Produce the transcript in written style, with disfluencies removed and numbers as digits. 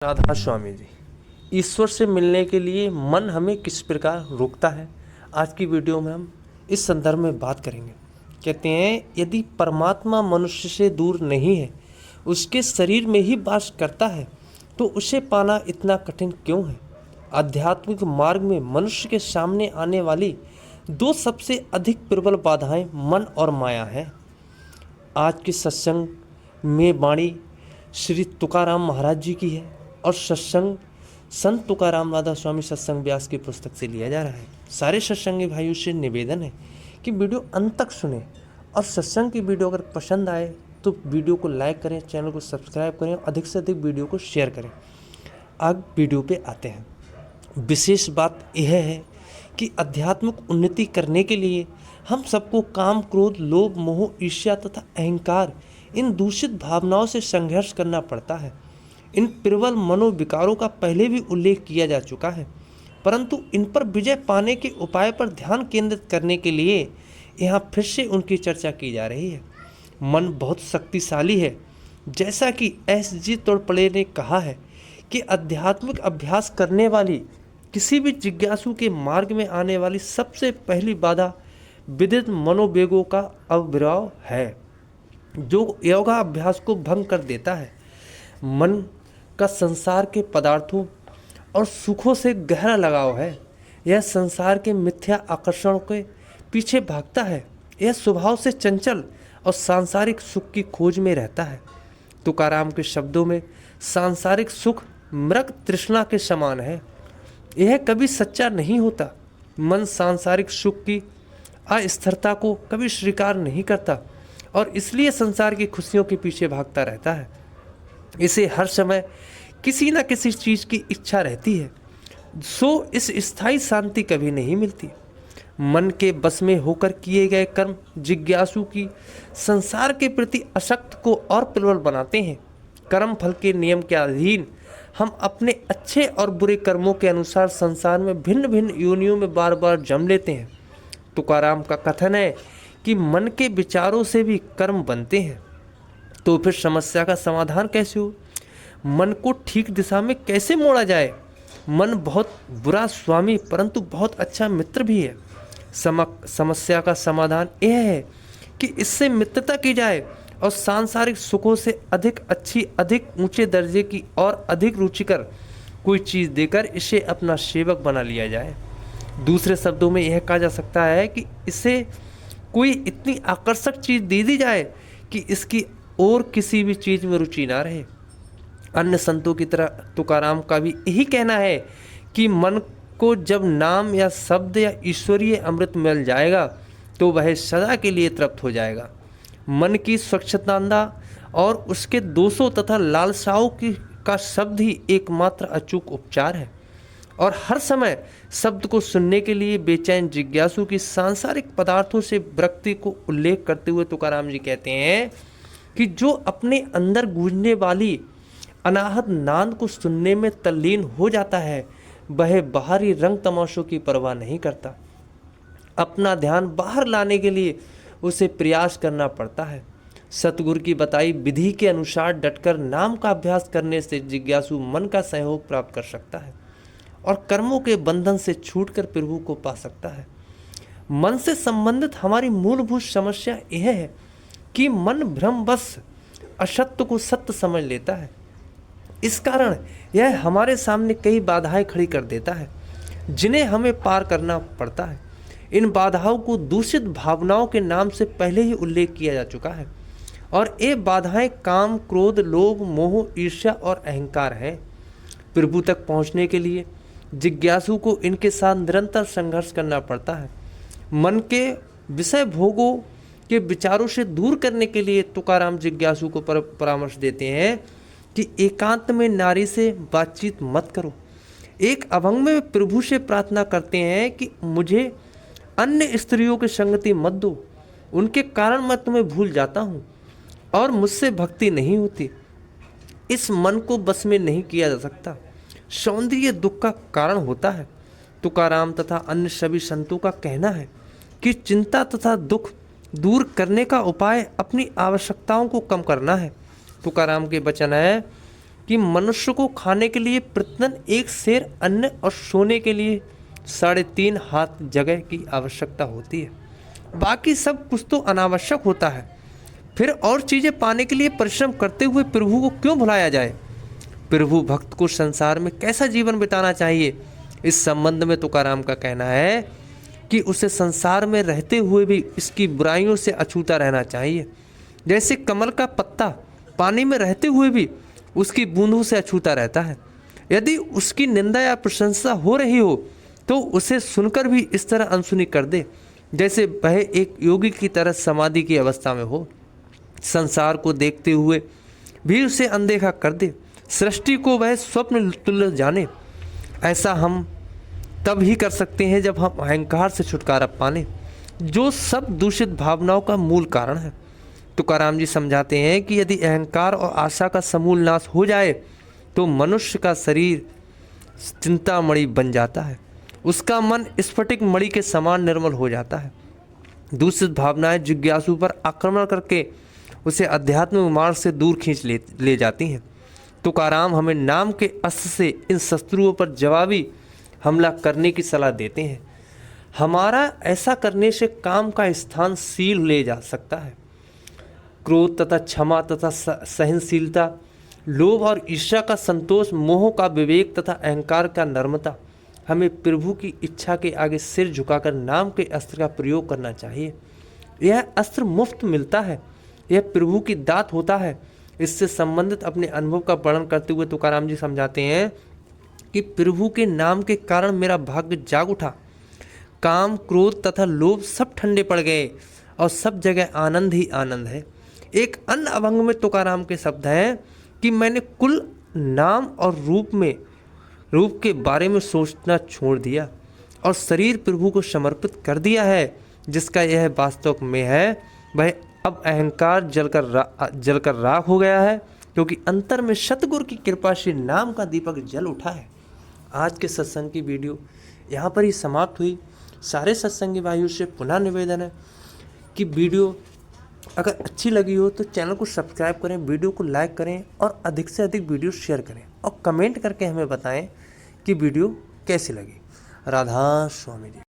राधा स्वामी जी। ईश्वर से मिलने के लिए मन हमें किस प्रकार रोकता है, आज की वीडियो में हम इस संदर्भ में बात करेंगे। कहते हैं यदि परमात्मा मनुष्य से दूर नहीं है, उसके शरीर में ही वास करता है, तो उसे पाना इतना कठिन क्यों है। आध्यात्मिक मार्ग में मनुष्य के सामने आने वाली दो सबसे अधिक प्रबल बाधाएं मन और माया हैं। आज के सत्संग में वाणी श्री तुकाराम महाराज जी की है और सत्संग संत तुकाराम राधा स्वामी सत्संग व्यास की पुस्तक से लिया जा रहा है। सारे सत्संगी भाइयों से निवेदन है कि वीडियो अंत तक सुने और सत्संग की वीडियो अगर पसंद आए तो वीडियो को लाइक करें, चैनल को सब्सक्राइब करें, अधिक से अधिक वीडियो को शेयर करें। अब वीडियो पे आते हैं। विशेष बात यह है कि आध्यात्मिक उन्नति करने के लिए हम सबको काम, क्रोध, लोभ, मोह, ईर्ष्या तथा अहंकार इन दूषित भावनाओं से संघर्ष करना पड़ता है। इन प्रबल मनोविकारों का पहले भी उल्लेख किया जा चुका है, परंतु इन पर विजय पाने के उपाय पर ध्यान केंद्रित करने के लिए यहाँ फिर से उनकी चर्चा की जा रही है। मन बहुत शक्तिशाली है। जैसा कि S.G. तोड़पड़े ने कहा है कि आध्यात्मिक अभ्यास करने वाली किसी भी जिज्ञासु के मार्ग में आने वाली सबसे पहली बाधा विदित मनोवेगों का अविराव है, जो योगाभ्यास को भंग कर देता है। मन का संसार के पदार्थों और सुखों से गहरा लगाव है। यह संसार के मिथ्या आकर्षण के पीछे भागता है। यह स्वभाव से चंचल और सांसारिक सुख की खोज में रहता है। तुकाराम के शब्दों में सांसारिक सुख मृग तृष्णा के समान है। यह कभी सच्चा नहीं होता। मन सांसारिक सुख की अस्थिरता को कभी स्वीकार नहीं करता और इसलिए संसार की खुशियों के पीछे भागता रहता है। इसे हर समय किसी न किसी चीज़ की इच्छा रहती है, सो इस स्थायी शांति कभी नहीं मिलती। मन के बस में होकर किए गए कर्म जिज्ञासु की संसार के प्रति आसक्त को और प्रबल बनाते हैं। कर्म फल के नियम के अधीन हम अपने अच्छे और बुरे कर्मों के अनुसार संसार में भिन्न भिन्न योनियों में बार बार जन्म लेते हैं। तुकाराम का कथन है कि मन के विचारों से भी कर्म बनते हैं। तो फिर समस्या का समाधान कैसे हो? मन को ठीक दिशा में कैसे मोड़ा जाए? मन बहुत बुरा स्वामी परंतु बहुत अच्छा मित्र भी है। समस्या का समाधान यह है कि इससे मित्रता की जाए और सांसारिक सुखों से अधिक अच्छी, अधिक ऊंचे दर्जे की और अधिक रुचिकर कोई चीज़ देकर इसे अपना सेवक बना लिया जाए। दूसरे शब्दों में यह कहा जा सकता है कि इसे कोई इतनी आकर्षक चीज़ दे दी जाए कि इसकी और किसी भी चीज़ में रुचि ना रहे। अन्य संतों की तरह तुकाराम का भी यही कहना है कि मन को जब नाम या शब्द या ईश्वरीय अमृत मिल जाएगा तो वह सदा के लिए तृप्त हो जाएगा। मन की स्वच्छता और उसके दोषों तथा लालसाओं का शब्द ही एकमात्र अचूक उपचार है। और हर समय शब्द को सुनने के लिए बेचैन जिज्ञासु की सांसारिक पदार्थों से विरक्ति को उल्लेख करते हुए तुकाराम जी कहते हैं कि जो अपने अंदर गूंजने वाली अनाहत नाद को सुनने में तल्लीन हो जाता है, वह बाहरी रंग तमाशों की परवाह नहीं करता। अपना ध्यान बाहर लाने के लिए उसे प्रयास करना पड़ता है। सतगुरु की बताई विधि के अनुसार डटकर नाम का अभ्यास करने से जिज्ञासु मन का सहयोग प्राप्त कर सकता है और कर्मों के बंधन से छूटकर प्रभु को पा सकता है। मन से संबंधित हमारी मूलभूत समस्या यह है कि मन भ्रमवश असत्य को सत्य समझ लेता है। इस कारण यह हमारे सामने कई बाधाएं खड़ी कर देता है, जिन्हें हमें पार करना पड़ता है। इन बाधाओं को दूषित भावनाओं के नाम से पहले ही उल्लेख किया जा चुका है और ये बाधाएं काम, क्रोध, लोभ, मोह, ईर्ष्या और अहंकार हैं। प्रभु तक पहुंचने के लिए जिज्ञासु को इनके साथ निरंतर संघर्ष करना पड़ता है। मन के विषय भोगों के विचारों से दूर करने के लिए तुकाराम जिज्ञासु को परामर्श देते हैं कि एकांत में नारी से बातचीत मत करो। एक अभंग में प्रभु से प्रार्थना करते हैं कि मुझे अन्य स्त्रियों की संगति मत दो, उनके कारण मैं तुम्हें भूल जाता हूँ और मुझसे भक्ति नहीं होती। इस मन को बस में नहीं किया जा सकता। सौंदर्य दुख का कारण होता है। तुकाराम तथा अन्य सभी संतों का कहना है कि चिंता तथा दुख दूर करने का उपाय अपनी आवश्यकताओं को कम करना है। तुकाराम के वचन है कि मनुष्य को खाने के लिए प्रतिदिन 1 सेर अन्न और सोने के लिए 3.5 हाथ जगह की आवश्यकता होती है। बाकी सब कुछ तो अनावश्यक होता है। फिर और चीज़ें पाने के लिए परिश्रम करते हुए प्रभु को क्यों भुलाया जाए? प्रभु भक्त को संसार में कैसा जीवन बिताना चाहिए? इस संबंध में तुकाराम का कहना है कि उसे संसार में रहते हुए भी इसकी बुराइयों से अछूता रहना चाहिए। जैसे कमल का पत्ता पानी में रहते हुए भी उसकी बूंदों से अछूता रहता है। यदि उसकी निंदा या प्रशंसा हो रही हो तो उसे सुनकर भी इस तरह अनसुनी कर दे जैसे वह एक योगी की तरह समाधि की अवस्था में हो। संसार को देखते हुए भी उसे अनदेखा कर दे, सृष्टि को वह स्वप्न तुल्य जाने। ऐसा हम तब ही कर सकते हैं जब हम अहंकार से छुटकारा पाने, जो सब दूषित भावनाओं का मूल कारण है। तुकाराम जी समझाते हैं कि यदि अहंकार और आशा का समूल नाश हो जाए तो मनुष्य का शरीर चिंतामणि बन जाता है, उसका मन स्फटिक मणि के समान निर्मल हो जाता है। दूषित भावनाएं जिज्ञासु पर आक्रमण करके उसे आध्यात्मिक मार्ग से दूर खींच ले जाती हैं। तुकाराम हमें नाम के अस्त्र से इन शत्रुओं पर जवाबी हमला करने की सलाह देते हैं। हमारा ऐसा करने से काम का स्थान शील ले जा सकता है। क्रोध तथा क्षमा तथा सहनशीलता, लोभ और ईर्ष्या का संतोष, मोह का विवेक तथा अहंकार का नम्रता, हमें प्रभु की इच्छा के आगे सिर झुकाकर नाम के अस्त्र का प्रयोग करना चाहिए। यह अस्त्र मुफ्त मिलता है, यह प्रभु की दात होता है। इससे संबंधित अपने अनुभव का वर्णन करते हुए तुकाराम जी समझाते हैं कि प्रभु के नाम के कारण मेरा भाग्य जाग उठा। काम, क्रोध तथा लोभ सब ठंडे पड़ गए और सब जगह आनंद ही आनंद है। एक अन्य अभंग में तुकाराम के शब्द हैं कि मैंने कुल नाम और रूप के बारे में सोचना छोड़ दिया और शरीर प्रभु को समर्पित कर दिया है। जिसका यह वास्तव में है वह अब अहंकार जलकर राख हो गया है, क्योंकि अंतर में सतगुरु की कृपा से नाम का दीपक जल उठा है। आज के सत्संग की वीडियो यहाँ पर ही समाप्त हुई। सारे सत्संगी भाइयों से पुनः निवेदन है कि वीडियो अगर अच्छी लगी हो तो चैनल को सब्सक्राइब करें, वीडियो को लाइक करें और अधिक से अधिक वीडियो शेयर करें और कमेंट करके हमें बताएं कि वीडियो कैसी लगी। राधा स्वामी जी।